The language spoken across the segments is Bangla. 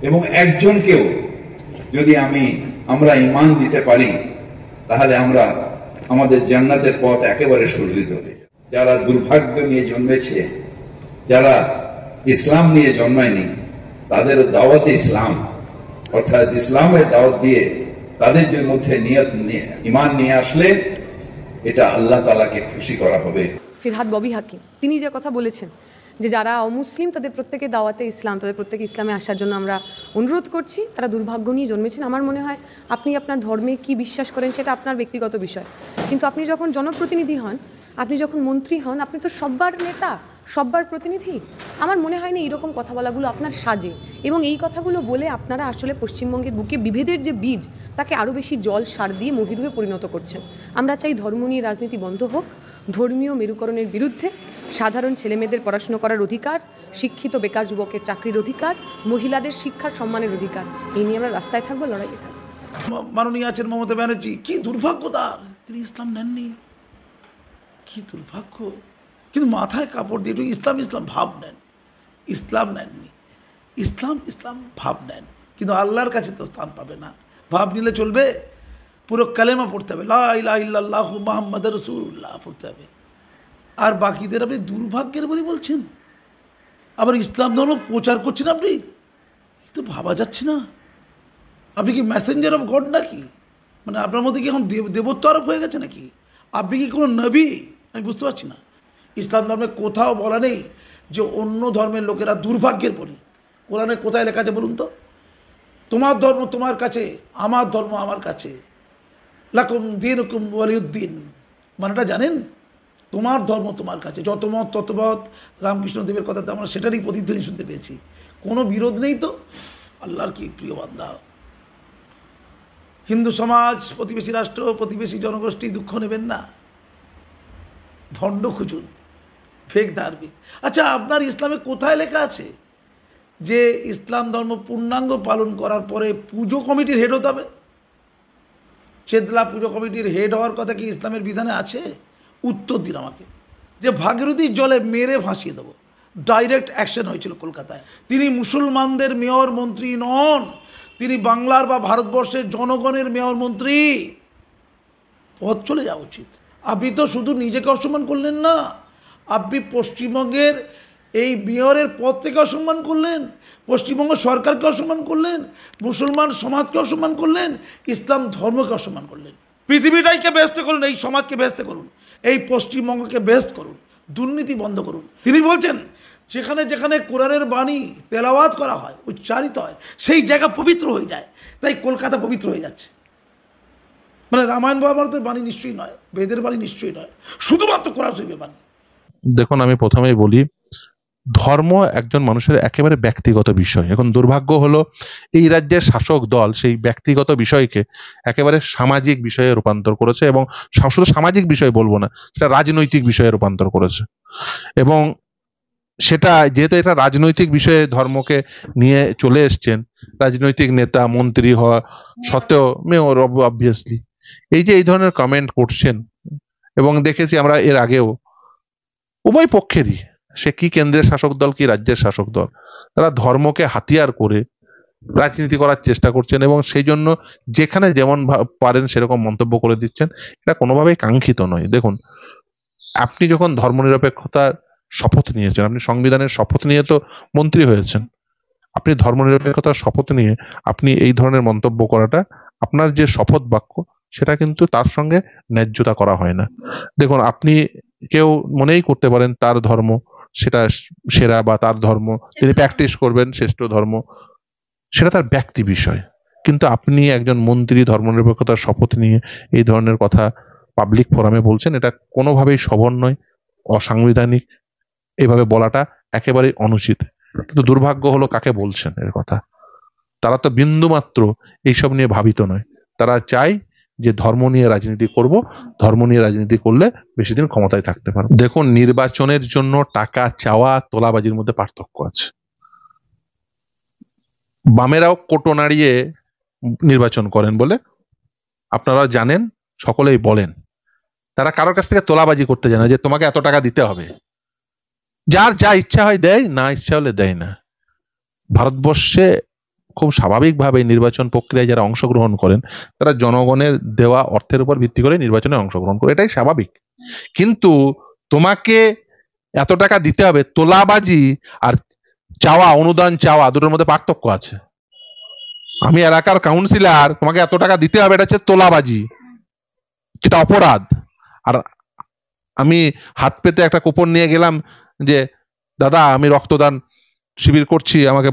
এবং একজনকেও যদি আমরা ঈমান দিতে পারি, তাহলে আমরা আমাদের জান্নাতের পথ একেবারে সুরক্ষিত হয়ে যাবে। যারা দুর্ভাগ্য নিয়ে জন্মেছে, যারা ইসলাম নিয়ে জন্মায়নি, তাদের দাওয়াতে ইসলাম অর্থাৎ ইসলামের দাওয়াত দিয়ে তাদের মধ্যে ঈমান নিয়ে আসলে এটা আল্লাহ তাআলাকে খুশি করা হবে। ফিরহাদ ববি হাকিম তিনি যে কথা বলেছেন যে যারা অমুসলিম তাদের প্রত্যেকে দাওয়াতে ইসলাম, তাদের প্রত্যেকে ইসলামে আসার জন্য আমরা অনুরোধ করছি, তারা দুর্ভাগ্য নিয়ে জন্মেছেন। আমার মনে হয় আপনি আপনার ধর্মে কি বিশ্বাস করেন সেটা আপনার ব্যক্তিগত বিষয়, কিন্তু আপনি যখন জনপ্রতিনিধি হন, আপনি যখন মন্ত্রী হন, আপনি তো সব্বার নেতা, সব্বার প্রতিনিধি। আমার মনে হয় না এইরকম কথা বলাগুলো আপনার সাজে, এবং এই কথাগুলো বলে আপনারা আসলে পশ্চিমবঙ্গের বুকে বিভেদের যে বীজ তাকে আরও বেশি জল সার দিয়ে মহিরুহে পরিণত করছেন। আমরা চাই ধর্ম নিয়ে রাজনীতি বন্ধ হোক, ধর্মীয় মেরুকরণের বিরুদ্ধে, সাধারণ ছেলেমেয়েদের পড়াশুনো করার অধিকার, শিক্ষিত বেকার যুবকের চাকরির অধিকার, মহিলাদের শিক্ষার সম্মানের অধিকার, এই নিয়ে আমরা রাস্তায় থাকবো, লড়াইয়ে থাকবো। মাননীয় আছেন মমতা ব্যানার্জি, কি দুর্ভাগ্য তার, তিনি ইসলাম নেননি, কি দুর্ভাগ্য। কিন্তু মাথায় কাপড় দিয়ে একটু ইসলাম ইসলাম ভাব নেন, ইসলাম নেননি, ইসলাম ইসলাম ভাব নেন, কিন্তু আল্লাহর কাছে তো স্থান পাবে না। ভাব নিলে চলবে? পুরো কালেমা পড়তে হবে, লা ইলাহা ইল্লাল্লাহু মুহাম্মাদুর রাসূলুল্লাহ পড়তে হবে। আর বাকিদের আপনি দুর্ভাগ্যের বলে বলছেন, আবার ইসলাম ধর্ম প্রচার করছেন আপনি, তো ভাবা যাচ্ছে না। আপনি কি মেসেঞ্জার অফ গড নাকি? মানে আপনার মধ্যে কি এখন দেবত্ব আরোপ হয়ে গেছে নাকি? আপনি কি কোনো নবী? আমি বুঝতে পারছি না। ইসলাম ধর্মে কোথাও বলা নেই যে অন্য ধর্মের লোকেরা দুর্ভাগ্যের বলি। কোরআনে কোথায় লেখা আছে বলুন তো? তোমার ধর্ম তোমার কাছে, আমার ধর্ম আমার কাছে, লাকুম দীনুকুম ওয়ালিউদ্দিন, মানেটা জানেন? তোমার ধর্ম তোমার কাছে, যত মত ততমত, রামকৃষ্ণদেবের কথাতে আমরা সেটারই প্রতিধ্বনি শুনতে পেয়েছি। কোনো বিরোধ নেই তো। আল্লাহর কি প্রিয় বান্দা। হিন্দু সমাজ, প্রতিবেশী রাষ্ট্র, প্রতিবেশী জনগোষ্ঠী দুঃখ নেবেন না, ভণ্ড খুঁজুন, ফেক ধার্মিক। আচ্ছা, আপনার ইসলামে কোথায় লেখা আছে যে ইসলাম ধর্ম পূর্ণাঙ্গ পালন করার পরে পুজো কমিটির হেড হতে হবে? চেতলা পুজো কমিটির হেড হওয়ার কথা কি ইসলামের বিধানে আছে? উত্তর দিন আমাকে। যে ভাগীরথীর জলে মেরে ভাসিয়ে দেবো, ডাইরেক্ট অ্যাকশন হয়েছিল কলকাতায়। তিনি মুসলমানদের মেয়র মন্ত্রী নন, তিনি বাংলার বা ভারতবর্ষের জনগণের মেয়র মন্ত্রী। পথ চলে যাওয়া উচিত। আপনি তো শুধু নিজেকে অসম্মান করলেন না, আপনি পশ্চিমবঙ্গের এই মেয়রের পদ থেকে অসম্মান করলেন, পশ্চিমবঙ্গ সরকারকে অসম্মান করলেন, মুসলমান সমাজকে অসম্মান করলেন, ইসলাম ধর্মকে অসম্মান করলেন। পৃথিবীটাইকে ব্যস্ত করুন, এই সমাজকে ব্যস্ত করুন, এই পশ্চিমবঙ্গকে ব্যস্ত করুন, দুর্নীতি বন্ধ করুন। তিনি বলছেন যেখানে যেখানে কোরআনের বাণী তেলাওয়াত করা হয়, উচ্চারিত হয়, সেই জায়গা পবিত্র হয়ে যায়। তাই কলকাতা পবিত্র হয়ে যাচ্ছে। মানে রামায়ণ মহাভারতের বাণী নিশ্চয়ই নয়, বেদের বাণী নিশ্চয়ই নয়, শুধুমাত্র কোরআন শরীফের বাণী। দেখুন, আমি প্রথমেই বলি, ধর্ম একজন মানুষের একেবারে ব্যক্তিগত বিষয়। এখন দুর্ভাগ্য হলো এই রাজ্যের শাসক দল সেই ব্যক্তিগত বিষয়কে একেবারে সামাজিক বিষয়ে রূপান্তর করেছে, এবং শুধু সামাজিক বিষয় বলবো না, সেটা রাজনৈতিক বিষয়ে রূপান্তর করেছে। এবং সেটা যেহেতু এটা রাজনৈতিক বিষয়ে ধর্মকে নিয়ে চলে এসছেন, রাজনৈতিক নেতা মন্ত্রী হওয়া সত্ত্বেও মেয়র অবভিয়াসলি এই যে এই ধরনের কমেন্ট করছেন, এবং দেখেছি আমরা এর আগেও উভয় পক্ষেরই, সে কি কেন্দ্রের শাসক দল কি রাজ্যের শাসক দল, তারা ধর্মকে হাতিয়ার করে রাজনীতি করার চেষ্টা করছেন, এবং সেই জন্য যেখানে যেমন পারেন সেরকম মন্তব্য করে দিচ্ছেন। এটা কোনোভাবেই কাঙ্ক্ষিত নয়। দেখুন, আপনি যখন ধর্মনিরপেক্ষতার শপথ নিয়েছেন, আপনি সংবিধানের শপথ নিয়ে তো মন্ত্রী হয়েছেন, আপনি ধর্মনিরপেক্ষতার শপথ নিয়ে আপনি এই ধরনের মন্তব্য করাটা, আপনার যে শপথ বাক্য সেটা কিন্তু তার সঙ্গে ন্যায্যতা করা হয় না। দেখুন, আপনি কেউ মনেই করতে পারেন তার ধর্ম সেটা সেরা, বা তার ধর্ম তিনি প্র্যাকটিস করবেন শ্রেষ্ঠ ধর্ম, সেটা তার ব্যক্তি বিষয়। কিন্তু আপনি একজন মন্ত্রী ধর্মনিরপেক্ষতার শপথ নিয়ে এই ধরনের কথা পাবলিক ফোরামে বলছেন, এটা কোনোভাবেই শোভন নয়, অসাংবিধানিক। এভাবে বলাটা একেবারেই অনুচিত। কিন্তু দুর্ভাগ্য হলো কাকে বলছেন এর কথা, তারা তো বিন্দুমাত্র এইসব নিয়ে ভাবিত নয়। তারা চায় যে ধর্ম নিয়ে রাজনীতি করব, ধর্ম নিয়ে রাজনীতি করলে বেশি দিন ক্ষমতায় থাকতে পারবো। দেখুন, নির্বাচনের জন্য টাকা চাওয়া তোলাবাজির মধ্যে পার্থক্য আছে। বামেরাও কোটো নাড়িয়ে নির্বাচন করেন বলে আপনারা জানেন, সকলেই বলেন। তারা কারোর কাছ থেকে তোলাবাজি করতে জানে যে তোমাকে এত টাকা দিতে হবে, যার যা ইচ্ছা হয় দেয়, না ইচ্ছা হলে দেয় না। ভারতবর্ষে খুব স্বাভাবিকভাবে নির্বাচন প্রক্রিয়ায় যারা অংশগ্রহণ করেন তারা জনগণের দেওয়া অর্থের উপর ভিত্তি করে নির্বাচনে অংশগ্রহণ করে, এটাই স্বাভাবিক। কিন্তু তোমাকে এত টাকা দিতে হবে, তোলাবাজি আর চাওয়া, অনুদান চাওয়া দুটোর মধ্যে পার্থক্য আছে। আমি এলাকার কাউন্সিলর, তোমাকে এত টাকা দিতে হবে, এটা হচ্ছে তোলাবাজি, যেটা অপরাধ। আর আমি হাত পেতে একটা কুপন নিয়ে গেলাম যে দাদা আমি রক্তদান শিবির করছি, আমাকে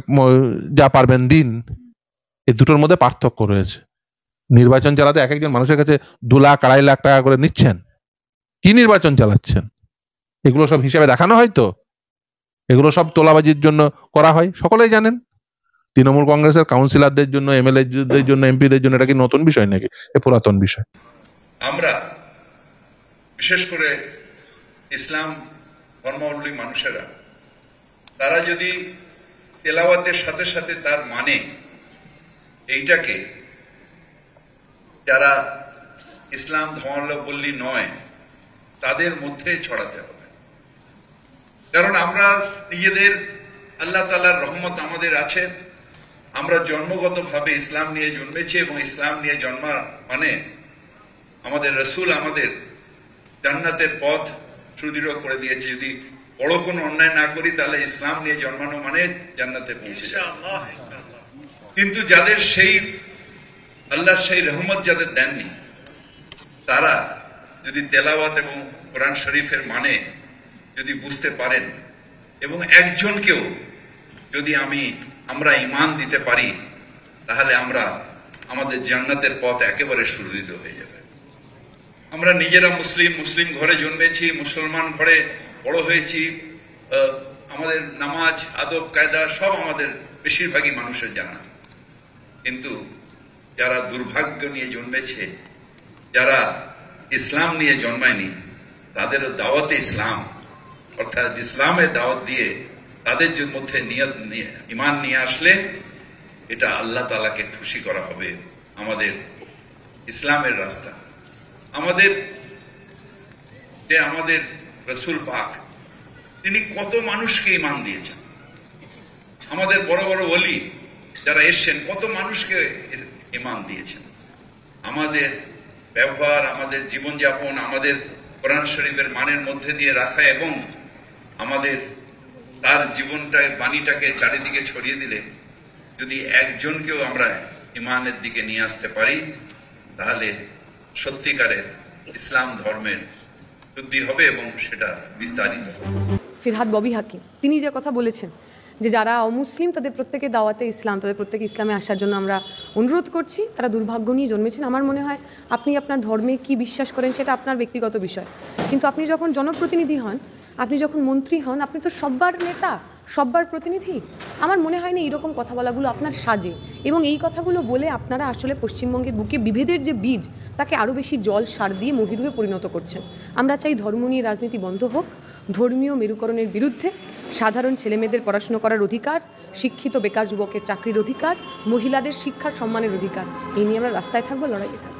যা পারবেন দিন, এই দুটোর মধ্যে পার্থক্য রয়েছে। নির্বাচন চালাতে এক একজন মানুষের কাছে 2 লাখ 2.5 লাখ টাকা করে নিচ্ছেন, কি নির্বাচন চালাচ্ছেন? এগুলো সব হিসাবে দেখানো হয় তো, এগুলো সব তোলাবাজির জন্য করা হয়, সকলেই জানেন। তৃণমূল কংগ্রেসের কাউন্সিলরদের জন্য, এমএলএদের জন্য, এমপিদের জন্য এটা কি নতুন বিষয় নাকি? এ পুরাতন বিষয়। আমরা বিশেষ করে ইসলাম ধর্মাবলম্বী মানুষেরা, তারা যদি তেলাওয়াতের সাথে সাথে তার মানে এইটাকে যারা ইসলাম ধর্মাবলম্বী নয় তাদের মধ্যে ছড়াতে হবে। কারণ আমরা নিজেদের, আল্লাহ তাআলার রহমত আমাদের আছে, আমরা জন্মগতভাবে ইসলাম নিয়ে জন্মেছি এবং ইসলাম নিয়ে জন্মা মানে আমাদের রসুল আমাদের জান্নাতের পথ সুদৃঢ় করে দিয়েছে। যদি বড় কোনো অন্যায় না করি তাহলে ইসলাম নিয়ে জন্মানো মানে জান্নাতে পৌঁছে যাবে। কিন্তু যাদের সেই আল্লাহ সেই রহমত যাদের দেননি, তারা যদি তেলাওয়াত এবং কোরআন শরীফের মানে যদি বুঝতে পারেন এবং একজনকেও যদি আমরা ঈমান দিতে পারি, তাহলে আমাদের জান্নাতের পথ একেবারে সুদৃঢ় হয়ে যাবে। আমরা নিজেরা মুসলিম ঘরে জন্মেছি, মুসলমান ঘরে বড় হয়েছি, আমাদের নামাজ আদব কায়দা সব আমাদের বেশিরভাগই মানুষের জানা। কিন্তু যারা দুর্ভাগ্য নিয়ে জন্মেছে, যারা ইসলাম নিয়ে জন্মায়নি, তাদেরও দাওয়াতে ইসলাম অর্থাৎ ইসলামের দাওয়াত দিয়ে তাদের মধ্যে ঈমান নিয়ে আসলে এটা আল্লাহ তাআলাকে খুশি করা হবে। আমাদের ইসলামের রাস্তা, আমাদের রাসূল পাক তিনি কত মানুষকে ঈমান দিয়েছেন। আমাদের বড় বড় ওলি যারা এসছেন কত মানুষকে ঈমান দিয়েছেন। আমাদের ব্যবহার, আমাদের জীবনযাপন, আমাদের কোরআন শরীফের মানের মধ্যে দিয়ে রাখা এবং আমাদের তার জীবনটায় বাণীটাকে চারিদিকে ছড়িয়ে দিলে যদি একজনকেও আমরা ঈমানের দিকে নিয়ে আসতে পারি, তাহলে সত্যিকারের ইসলাম ধর্মের বৃদ্ধি হবে এবং সেটা বিস্তারিত হবে। ফিরহাদ ববি হাকিম তিনি যে কথা বলেছেন যে যারা অমুসলিম তাদের প্রত্যেকে দাওয়াতে ইসলাম, তাদের প্রত্যেকে ইসলামে আসার জন্য আমরা অনুরোধ করছি, তারা দুর্ভাগ্য নিয়ে জন্মেছেন। আমার মনে হয় আপনি আপনার ধর্মে কি বিশ্বাস করেন সেটা আপনার ব্যক্তিগত বিষয়, কিন্তু আপনি যখন জনপ্রতিনিধি হন, আপনি যখন মন্ত্রী হন, আপনি তো সব্বার নেতা, সব্বার প্রতিনিধি। আমার মনে হয় না এইরকম কথা বলাগুলো আপনার সাজে, এবং এই কথাগুলো বলে আপনারা আসলে পশ্চিমবঙ্গের বুকে বিভেদের যে বীজ তাকে আরও বেশি জল সার দিয়ে মহিরুহে পরিণত করছেন। আমরা চাই ধর্ম নিয়ে রাজনীতি বন্ধ হোক, ধর্মীয় মেরুকরণের বিরুদ্ধে, সাধারণ ছেলেমেয়েদের পড়াশুনো করার অধিকার, শিক্ষিত বেকার যুবকের চাকরির অধিকার, মহিলাদের শিক্ষার সম্মানের অধিকার, এই নিয়ে আমরা রাস্তায় থাকবো, লড়াইয়ে থাকবো।